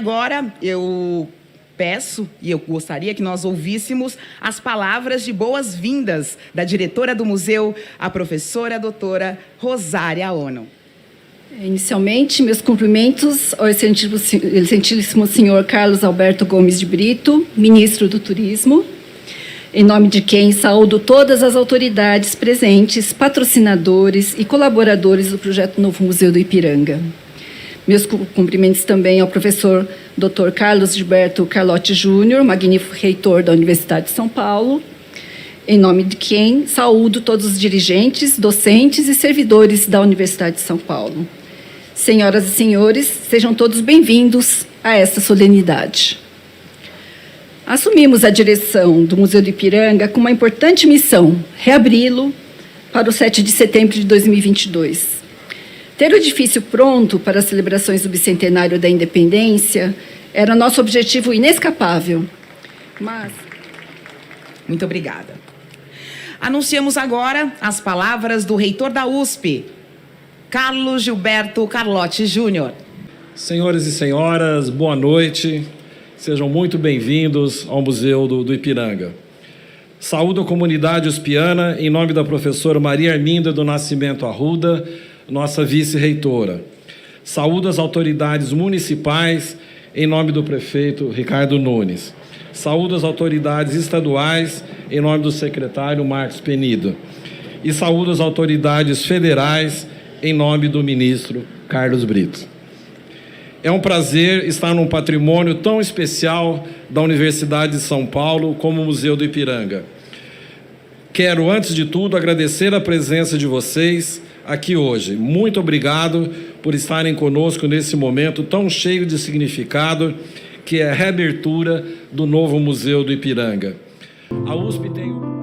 Agora, eu peço e eu gostaria que nós ouvíssemos as palavras de boas-vindas da diretora do museu, a professora doutora Rosária Ono. Inicialmente, meus cumprimentos ao excelentíssimo senhor Carlos Alberto Gomes de Brito, ministro do Turismo, em nome de quem saúdo todas as autoridades presentes, patrocinadores e colaboradores do projeto Novo Museu do Ipiranga. Meus cumprimentos também ao professor Dr. Carlos Gilberto Carlotti Júnior, magnífico reitor da Universidade de São Paulo, em nome de quem saúdo todos os dirigentes, docentes e servidores da Universidade de São Paulo. Senhoras e senhores, sejam todos bem-vindos a esta solenidade. Assumimos a direção do Museu do Ipiranga com uma importante missão: reabri-lo para o 7 de setembro de 2022. Ter o edifício pronto para as celebrações do bicentenário da independência era nosso objetivo inescapável. Mas... Muito obrigada. Anunciamos agora as palavras do reitor da USP, Carlos Gilberto Carlotti Júnior. Senhores e senhoras, boa noite. Sejam muito bem-vindos ao Museu do Ipiranga. Saúdo a comunidade uspiana em nome da professora Maria Arminda do Nascimento Arruda, nossa vice-reitora. Saúdo as autoridades municipais em nome do prefeito Ricardo Nunes. Saúdo as autoridades estaduais em nome do secretário Marcos Penido. E saúdo as autoridades federais em nome do ministro Carlos Brito. É um prazer estar num patrimônio tão especial da Universidade de São Paulo como o Museu do Ipiranga. Quero, antes de tudo, agradecer a presença de vocês aqui hoje. Muito obrigado por estarem conosco nesse momento tão cheio de significado, que é a reabertura do novo Museu do Ipiranga. A USP tem...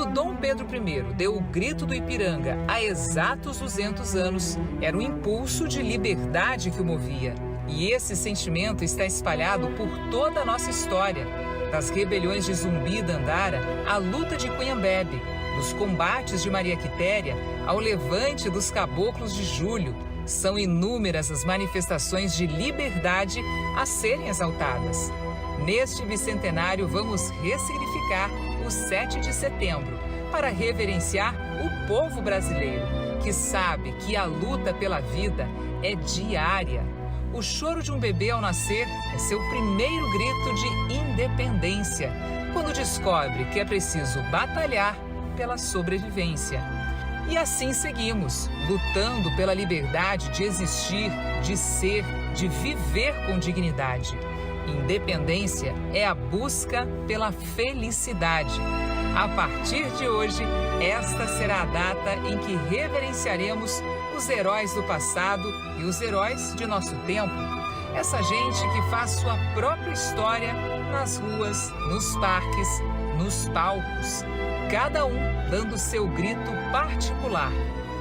Quando Dom Pedro I deu o Grito do Ipiranga há exatos 200 anos, era o impulso de liberdade que o movia. E esse sentimento está espalhado por toda a nossa história. Das rebeliões de Zumbi e Dandara à luta de Cunhambebe, dos combates de Maria Quitéria ao levante dos Caboclos de Julho, são inúmeras as manifestações de liberdade a serem exaltadas. Neste bicentenário, vamos ressignificar o 7 de setembro para reverenciar o povo brasileiro, que sabe que a luta pela vida é diária. O choro de um bebê ao nascer é seu primeiro grito de independência, quando descobre que é preciso batalhar pela sobrevivência. E assim seguimos, lutando pela liberdade de existir, de ser, de viver com dignidade. Independência é a busca pela felicidade. A partir de hoje, esta será a data em que reverenciaremos os heróis do passado e os heróis de nosso tempo. Essa gente que faz sua própria história nas ruas, nos parques, nos palcos. Cada um dando seu grito particular.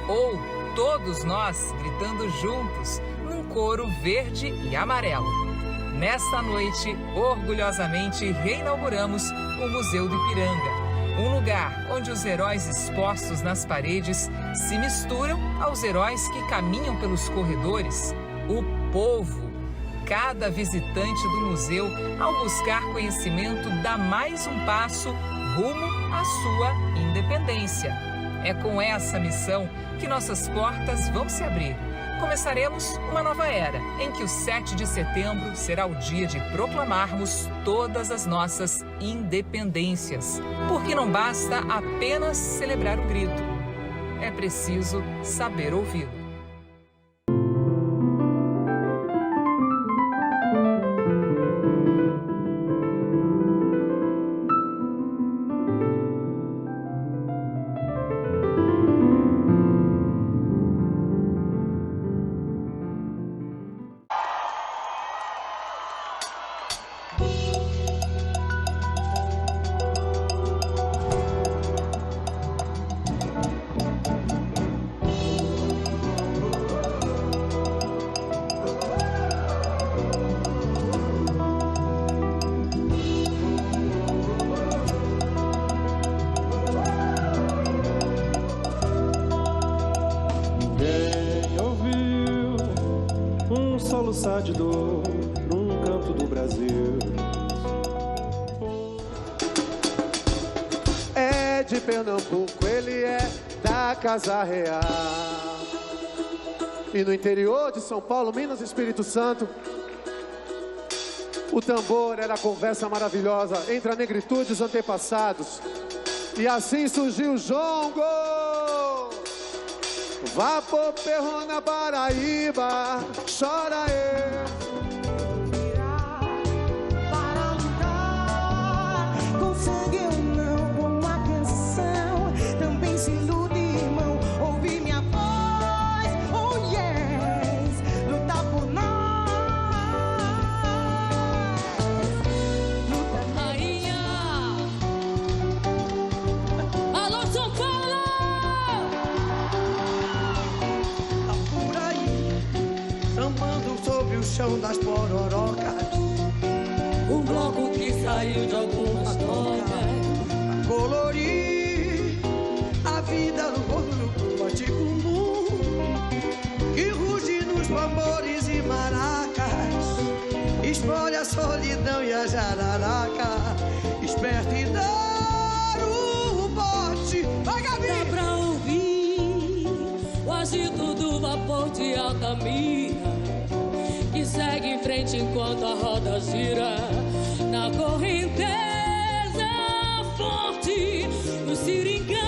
Ou todos nós gritando juntos, num coro verde e amarelo. Nesta noite, orgulhosamente reinauguramos o Museu do Ipiranga. Um lugar onde os heróis expostos nas paredes se misturam aos heróis que caminham pelos corredores. O povo. Cada visitante do museu, ao buscar conhecimento, dá mais um passo rumo à sua independência. É com essa missão que nossas portas vão se abrir. Começaremos uma nova era, em que o 7 de setembro será o dia de proclamarmos todas as nossas independências. Porque não basta apenas celebrar o grito. É preciso saber ouvi-lo. De dor num canto do Brasil. É de Pernambuco, ele é da Casa Real. E no interior de São Paulo, Minas e Espírito Santo, o tambor era a conversa maravilhosa entre a negritude e os antepassados. E assim surgiu o jongo. Vapor perro na Paraíba, chora eu. Para lutar, com sangue ou não, com uma canção, também se luta, irmão, ouve minha voz, oh yes, lutar por nós. Luta rainha, alô São Paulo! Sobre o chão das pororocas, Um bloco que saiu de algumas tocas, colorir a vida no corpo do pote comum, que ruge nos tambores e maracas, explode a solidão e a jararaca, esperto e dar o bote. Vai, Gabi! dá pra ouvir o agito do vapor de Altamira, que segue em frente enquanto a roda gira na correnteza forte do Seringá.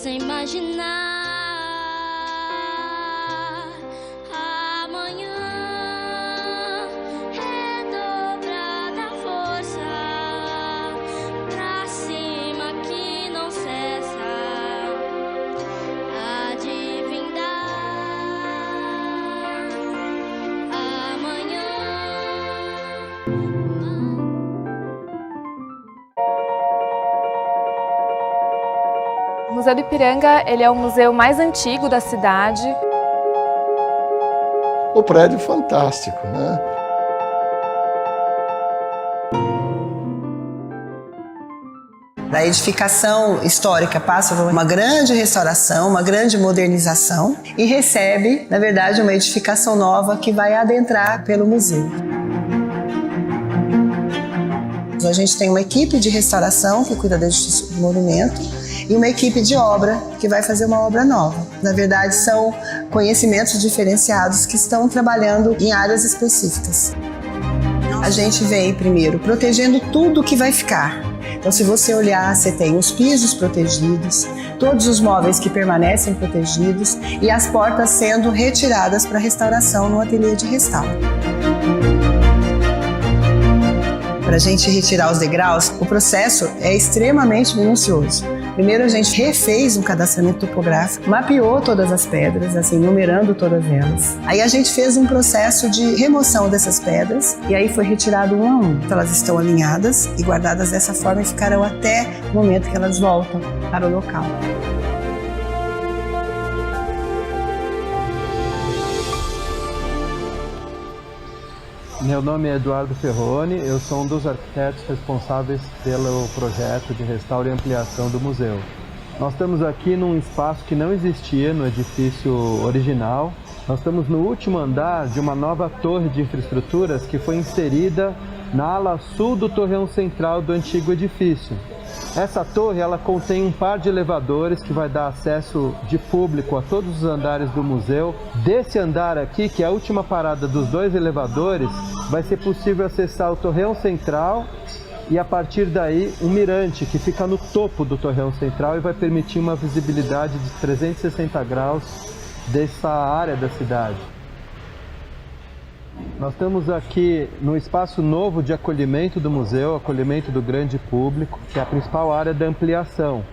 possa imaginar. Amanhã redobrada força pra cima que não cessa. Há de vindar amanhã. O Museu do Ipiranga, ele é o museu mais antigo da cidade. O prédio fantástico, né? A edificação histórica passa por uma grande restauração, uma grande modernização e recebe, na verdade, uma edificação nova que vai adentrar pelo museu. A gente tem uma equipe de restauração que cuida do monumento e uma equipe de obra que vai fazer uma obra nova. Na verdade, são conhecimentos diferenciados que estão trabalhando em áreas específicas. A gente vem primeiro protegendo tudo que vai ficar. Então, se você olhar, você tem os pisos protegidos, todos os móveis que permanecem protegidos e as portas sendo retiradas para restauração no ateliê de restauro. Para a gente retirar os degraus, o processo é extremamente minucioso. Primeiro a gente refez um cadastramento topográfico, mapeou todas as pedras, assim, numerando todas elas. Aí a gente fez um processo de remoção dessas pedras e aí foi retirado um a um. Então elas estão alinhadas e guardadas dessa forma e ficarão até o momento que elas voltam para o local. Meu nome é Eduardo Ferroni, eu sou um dos arquitetos responsáveis pelo projeto de restauro e ampliação do museu. Nós estamos aqui num espaço que não existia no edifício original. Nós estamos no último andar de uma nova torre de infraestruturas que foi inserida na ala sul do torreão central do antigo edifício. Essa torre ela contém um par de elevadores que vai dar acesso de público a todos os andares do museu. Desse andar aqui, que é a última parada dos dois elevadores, vai ser possível acessar o torreão central e a partir daí um mirante que fica no topo do torreão central e vai permitir uma visibilidade de 360 graus dessa área da cidade. Nós estamos aqui no espaço novo de acolhimento do museu, acolhimento do grande público, que é a principal área da ampliação.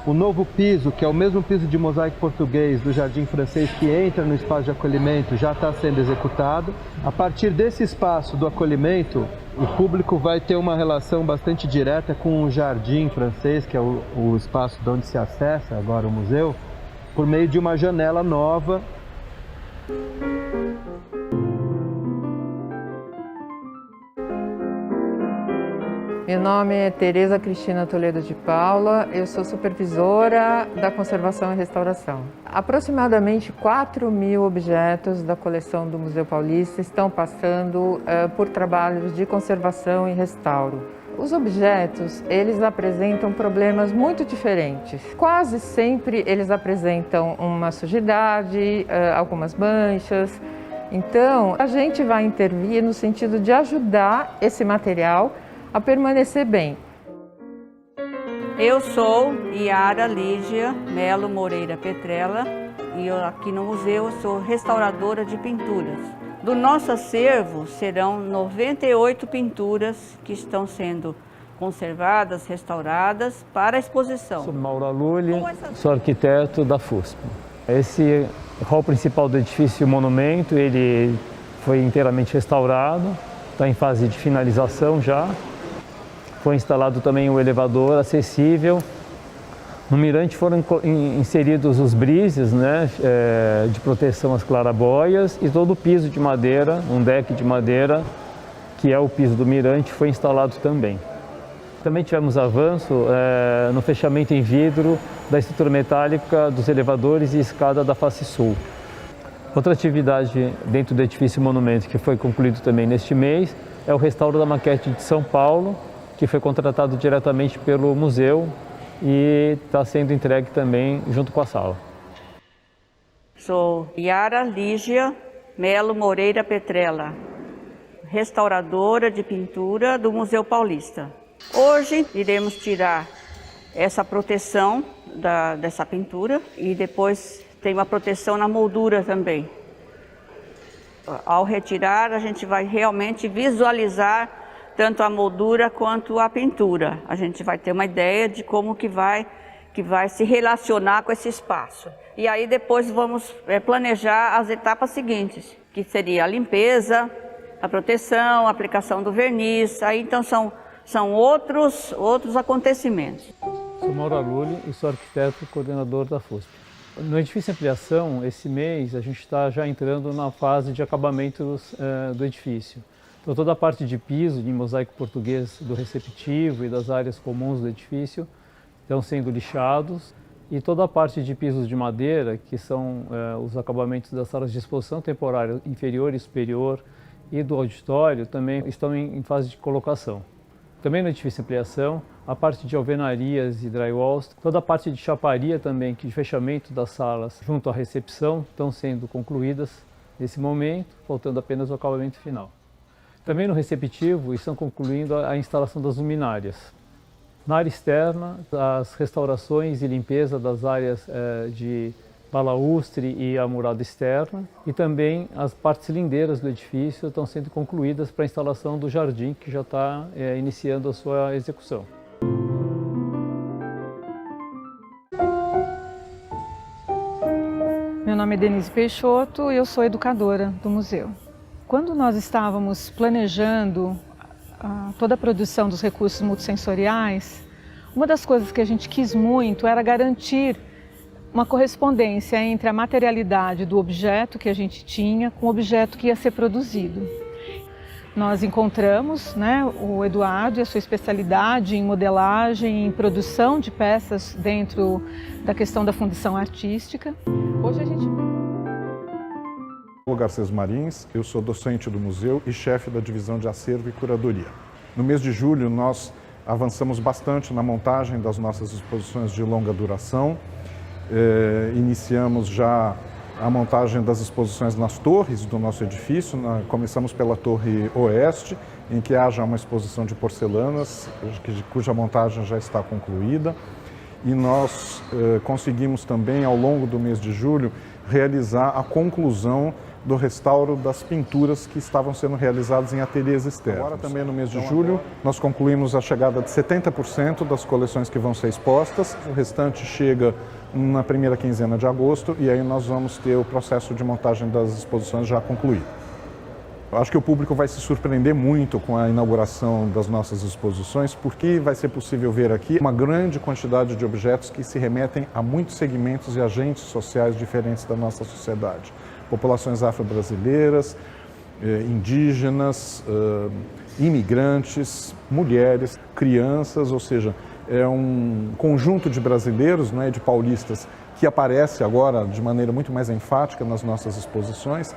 O novo piso, que é o mesmo piso de mosaico português do Jardim Francês que entra no espaço de acolhimento, já está sendo executado. A partir desse espaço do acolhimento, o público vai ter uma relação bastante direta com o Jardim Francês, que é o espaço de onde se acessa agora o museu, por meio de uma janela nova. Meu nome é Tereza Cristina Toledo de Paula, eu sou supervisora da conservação e restauração. Aproximadamente 4.000 objetos da coleção do Museu Paulista estão passando por trabalhos de conservação e restauro. Os objetos, eles apresentam problemas muito diferentes. Quase sempre eles apresentam uma sujidade, algumas manchas. Então, a gente vai intervir no sentido de ajudar esse material a permanecer bem. Eu sou Yara Lígia Melo Moreira Petrella e eu aqui no museu sou restauradora de pinturas. Do nosso acervo serão 98 pinturas que estão sendo conservadas, restauradas para a exposição. Sou Mauro Alulli, sou arquiteto da FUSP. Esse hall principal do edifício Monumento, ele foi inteiramente restaurado, está em fase de finalização já. Foi instalado também o elevador acessível. No mirante foram inseridos os brises, né, de proteção às clarabóias e todo o piso de madeira, um deck de madeira, que é o piso do mirante, foi instalado também. Também tivemos avanço no fechamento em vidro da estrutura metálica dos elevadores e escada da face sul. Outra atividade dentro do edifício Monumento que foi concluído também neste mês é o restauro da maquete de São Paulo, que foi contratado diretamente pelo museu e está sendo entregue também junto com a sala. Sou Yara Lígia Melo Moreira Petrella, restauradora de pintura do Museu Paulista. Hoje iremos tirar essa proteção dessa pintura e depois tem uma proteção na moldura também. Ao retirar, a gente vai realmente visualizar tanto a moldura quanto a pintura. A gente vai ter uma ideia de como que vai se relacionar com esse espaço. E aí depois vamos planejar as etapas seguintes, que seria a limpeza, a proteção, a aplicação do verniz. Aí então são outros acontecimentos. Sou Mauro Alulli e sou arquiteto e coordenador da FUSP. No edifício Ampliação, esse mês, a gente está já entrando na fase de acabamento do edifício. Então, toda a parte de piso, de mosaico português do receptivo e das áreas comuns do edifício estão sendo lixados. E toda a parte de pisos de madeira, que são os acabamentos das salas de exposição temporária inferior e superior e do auditório, também estão em fase de colocação. Também no edifício Ampliação, a parte de alvenarias e drywalls, toda a parte de chaparia também, que de fechamento das salas junto à recepção, estão sendo concluídas nesse momento, faltando apenas o acabamento final. Também no receptivo estão concluindo a instalação das luminárias. Na área externa, as restaurações e limpeza das áreas de balaustre e a murada externa, e também as partes lindeiras do edifício estão sendo concluídas para a instalação do jardim, que já está iniciando a sua execução. Meu nome é Denise Peixoto e eu sou educadora do museu. Quando nós estávamos planejando toda a produção dos recursos multissensoriais, uma das coisas que a gente quis muito era garantir uma correspondência entre a materialidade do objeto que a gente tinha com o objeto que ia ser produzido. Nós encontramos o Eduardo e a sua especialidade em modelagem, em produção de peças dentro da questão da fundição artística. Hoje a gente... Sou Garcês Marins, eu sou docente do museu e chefe da divisão de acervo e curadoria. No mês de julho nós avançamos bastante na montagem das nossas exposições de longa duração. Iniciamos já a montagem das exposições nas torres do nosso edifício. Começamos pela Torre Oeste, em que haja uma exposição de porcelanas, cuja montagem já está concluída. E nós conseguimos também, ao longo do mês de julho, realizar a conclusão do restauro das pinturas que estavam sendo realizadas em ateliês externos. Agora, também no mês de julho, nós concluímos a chegada de 70% das coleções que vão ser expostas. O restante chega na primeira quinzena de agosto e aí nós vamos ter o processo de montagem das exposições já concluído. Eu acho que o público vai se surpreender muito com a inauguração das nossas exposições, porque vai ser possível ver aqui uma grande quantidade de objetos que se remetem a muitos segmentos e agentes sociais diferentes da nossa sociedade. Populações afro-brasileiras, indígenas, imigrantes, mulheres, crianças, ou seja, é um conjunto de brasileiros, de paulistas, que aparece agora de maneira muito mais enfática nas nossas exposições,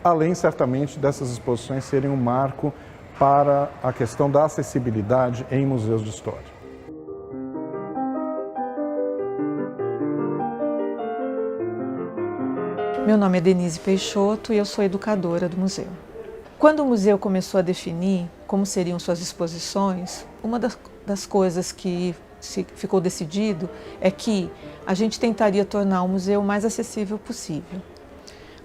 além, certamente, dessas exposições serem um marco para a questão da acessibilidade em museus de história. Meu nome é Denise Peixoto e eu sou educadora do museu. Quando o museu começou a definir como seriam suas exposições, uma das coisas que ficou decidido é que a gente tentaria tornar o museu o mais acessível possível.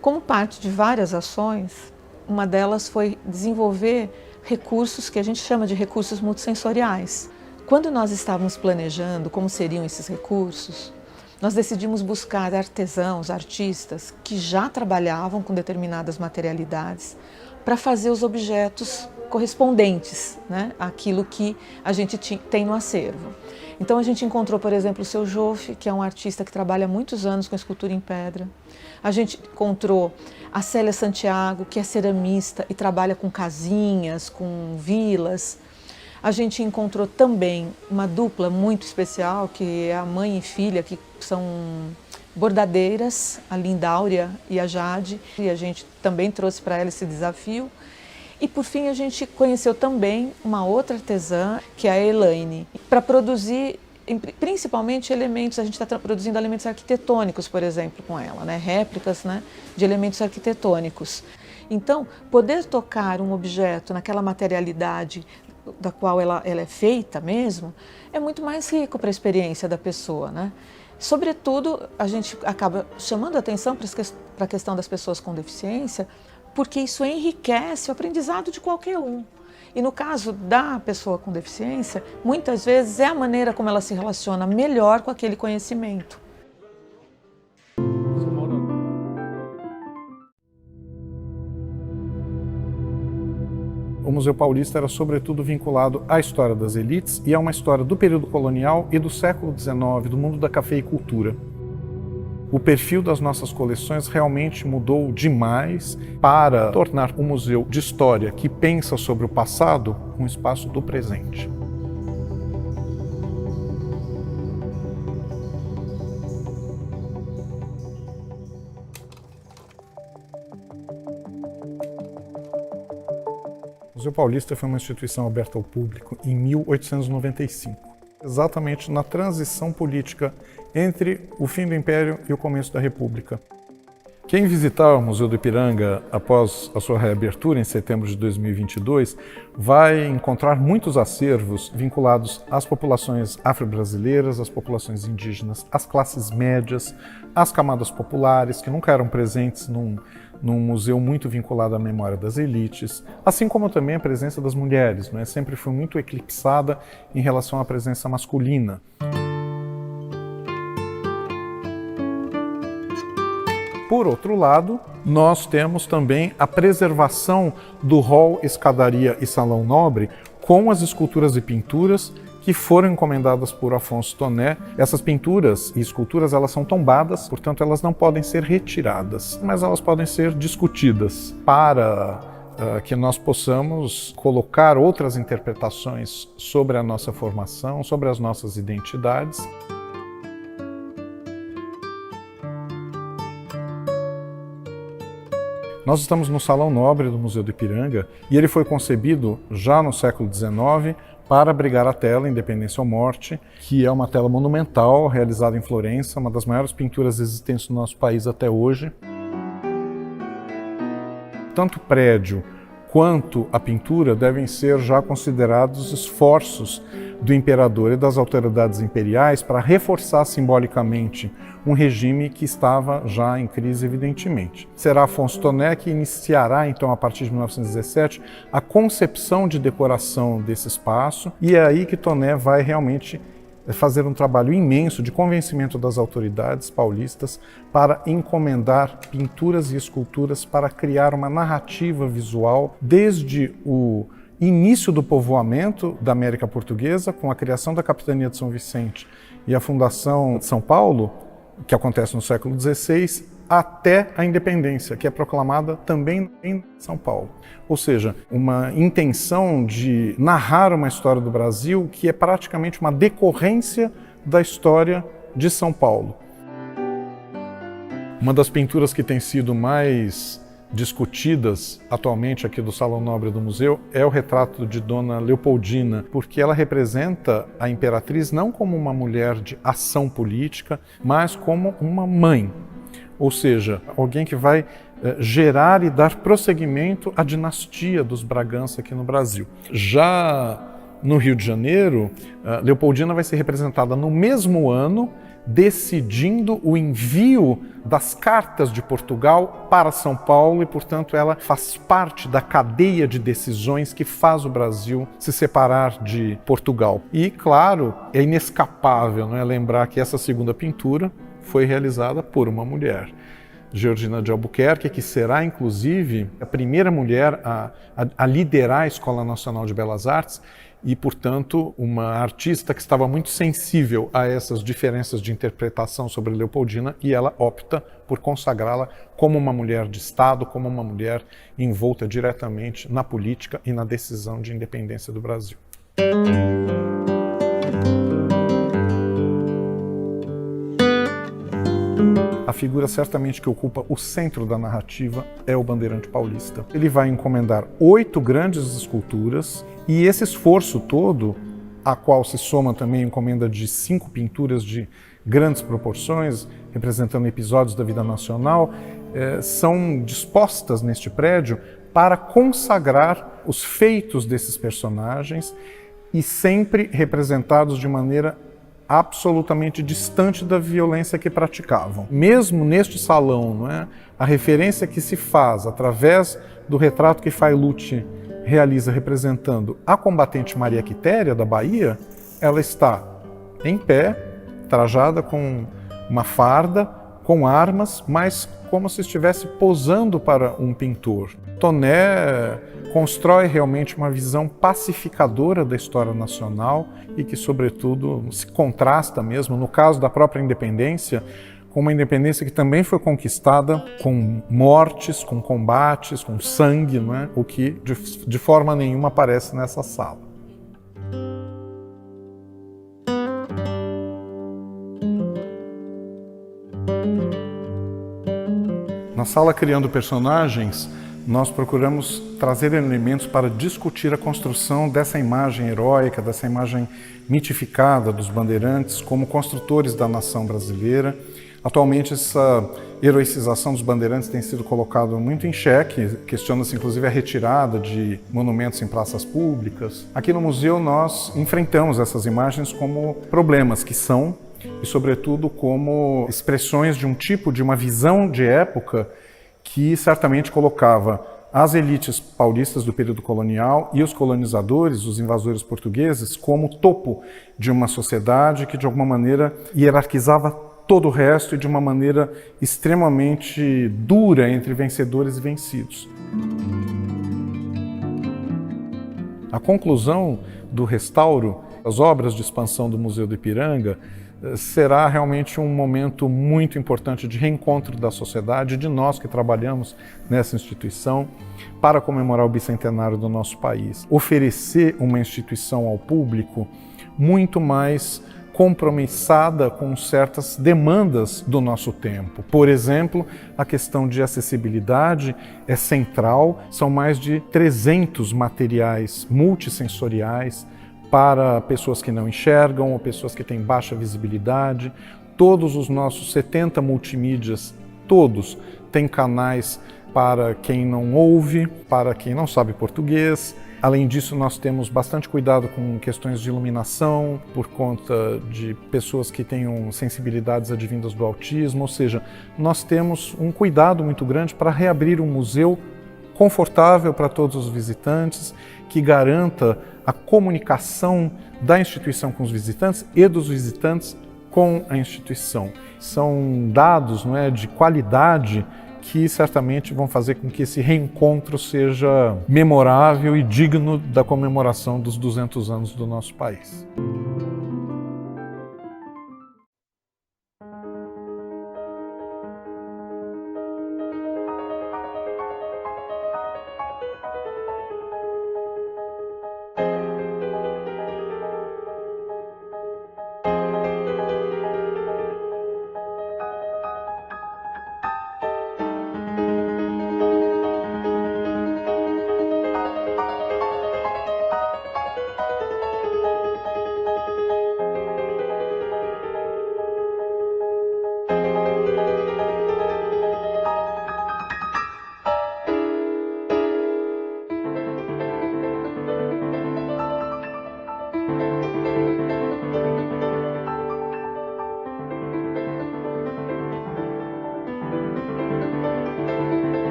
Como parte de várias ações, uma delas foi desenvolver recursos que a gente chama de recursos multissensoriais. Quando nós estávamos planejando como seriam esses recursos, nós decidimos buscar artesãos, artistas que já trabalhavam com determinadas materialidades para fazer os objetos correspondentes, àquilo que a gente tem no acervo. Então a gente encontrou, por exemplo, o seu Jofe, que é um artista que trabalha há muitos anos com escultura em pedra. A gente encontrou a Célia Santiago, que é ceramista e trabalha com casinhas, com vilas. A gente encontrou também uma dupla muito especial, que é a mãe e filha, que são bordadeiras, a Lindáurea e a Jade, e a gente também trouxe para ela esse desafio. E por fim a gente conheceu também uma outra artesã, que é a Elaine, para produzir principalmente elementos. A gente está produzindo elementos arquitetônicos, por exemplo, com ela, réplicas de elementos arquitetônicos. Então, poder tocar um objeto naquela materialidade da qual ela é feita mesmo, é muito mais rico para a experiência da pessoa, né? Sobretudo, a gente acaba chamando a atenção para a questão das pessoas com deficiência, porque isso enriquece o aprendizado de qualquer um. E no caso da pessoa com deficiência, muitas vezes é a maneira como ela se relaciona melhor com aquele conhecimento. O Museu Paulista era sobretudo vinculado à história das elites e a uma história do período colonial e do século XIX, do mundo da cafeicultura. O perfil das nossas coleções realmente mudou demais para tornar o museu de história que pensa sobre o passado um espaço do presente. O Museu Paulista foi uma instituição aberta ao público em 1895, exatamente na transição política entre o fim do Império e o começo da República. Quem visitar o Museu do Ipiranga após a sua reabertura em setembro de 2022 vai encontrar muitos acervos vinculados às populações afro-brasileiras, às populações indígenas, às classes médias, às camadas populares que nunca eram presentes num museu muito vinculado à memória das elites, assim como também a presença das mulheres, né? Sempre foi muito eclipsada em relação à presença masculina. Por outro lado, nós temos também a preservação do hall, escadaria e salão nobre com as esculturas e pinturas que foram encomendadas por Afonso Toné. Essas pinturas e esculturas, elas são tombadas, portanto elas não podem ser retiradas, mas elas podem ser discutidas para que nós possamos colocar outras interpretações sobre a nossa formação, sobre as nossas identidades. Nós estamos no Salão Nobre do Museu do Ipiranga e ele foi concebido já no século XIX para abrigar a tela Independência ou Morte, que é uma tela monumental realizada em Florença, uma das maiores pinturas existentes no nosso país até hoje. Tanto o prédio quanto a pintura devem ser já considerados esforços do imperador e das autoridades imperiais para reforçar simbolicamente um regime que estava já em crise, evidentemente. Será Afonso Toné que iniciará, então, a partir de 1917, a concepção de decoração desse espaço, e é aí que Toné vai realmente fazer um trabalho imenso de convencimento das autoridades paulistas para encomendar pinturas e esculturas para criar uma narrativa visual desde o início do povoamento da América Portuguesa, com a criação da Capitania de São Vicente e a fundação de São Paulo, que acontece no século XVI, até a independência, que é proclamada também em São Paulo. Ou seja, uma intenção de narrar uma história do Brasil que é praticamente uma decorrência da história de São Paulo. Uma das pinturas que tem sido mais discutidas atualmente aqui do Salão Nobre do Museu é o retrato de Dona Leopoldina, porque ela representa a imperatriz não como uma mulher de ação política, mas como uma mãe. Ou seja, alguém que vai gerar e dar prosseguimento à dinastia dos Bragança aqui no Brasil. Já no Rio de Janeiro, Leopoldina vai ser representada no mesmo ano, decidindo o envio das cartas de Portugal para São Paulo e, portanto, ela faz parte da cadeia de decisões que faz o Brasil se separar de Portugal. E, claro, é inescapável, não é, lembrar que essa segunda pintura foi realizada por uma mulher, Georgina de Albuquerque, que será, inclusive, a primeira mulher a liderar a Escola Nacional de Belas Artes e, portanto, uma artista que estava muito sensível a essas diferenças de interpretação sobre Leopoldina, e ela opta por consagrá-la como uma mulher de Estado, como uma mulher envolta diretamente na política e na decisão de independência do Brasil. A figura certamente que ocupa o centro da narrativa é o Bandeirante Paulista. Ele vai encomendar 8 grandes esculturas e esse esforço todo, a qual se soma também a encomenda de 5 pinturas de grandes proporções, representando episódios da vida nacional, são dispostas neste prédio para consagrar os feitos desses personagens e sempre representados de maneira absolutamente distante da violência que praticavam. Mesmo neste salão, não é? A referência que se faz através do retrato que Failucci realiza representando a combatente Maria Quitéria da Bahia, ela está em pé, trajada com uma farda, com armas, mas como se estivesse posando para um pintor. Toné constrói realmente uma visão pacificadora da história nacional e que, sobretudo, se contrasta mesmo, no caso da própria independência, com uma independência que também foi conquistada com mortes, com combates, com sangue, não é? O que de forma nenhuma aparece nessa sala. Na sala Criando Personagens, nós procuramos trazer elementos para discutir a construção dessa imagem heróica, dessa imagem mitificada dos bandeirantes como construtores da nação brasileira. Atualmente, essa heroicização dos bandeirantes tem sido colocada muito em xeque, questiona-se inclusive a retirada de monumentos em praças públicas. Aqui no museu nós enfrentamos essas imagens como problemas que são, e sobretudo como expressões de um tipo, de uma visão de época que certamente colocava as elites paulistas do período colonial e os colonizadores, os invasores portugueses, como topo de uma sociedade que de alguma maneira hierarquizava todo o resto e de uma maneira extremamente dura entre vencedores e vencidos. A conclusão do restauro, as obras de expansão do Museu do Ipiranga, será realmente um momento muito importante de reencontro da sociedade, de nós que trabalhamos nessa instituição, para comemorar o bicentenário do nosso país. Oferecer uma instituição ao público muito mais compromissada com certas demandas do nosso tempo. Por exemplo, a questão de acessibilidade é central, são mais de 300 materiais multissensoriais para pessoas que não enxergam ou pessoas que têm baixa visibilidade. Todos os nossos 70 multimídias, todos têm canais para quem não ouve, para quem não sabe português. Além disso, nós temos bastante cuidado com questões de iluminação, por conta de pessoas que tenham sensibilidades advindas do autismo, ou seja, nós temos um cuidado muito grande para reabrir um museu confortável para todos os visitantes, que garanta a comunicação da instituição com os visitantes e dos visitantes com a instituição. São dados, não é, de qualidade que certamente vão fazer com que esse reencontro seja memorável e digno da comemoração dos 200 anos do nosso país.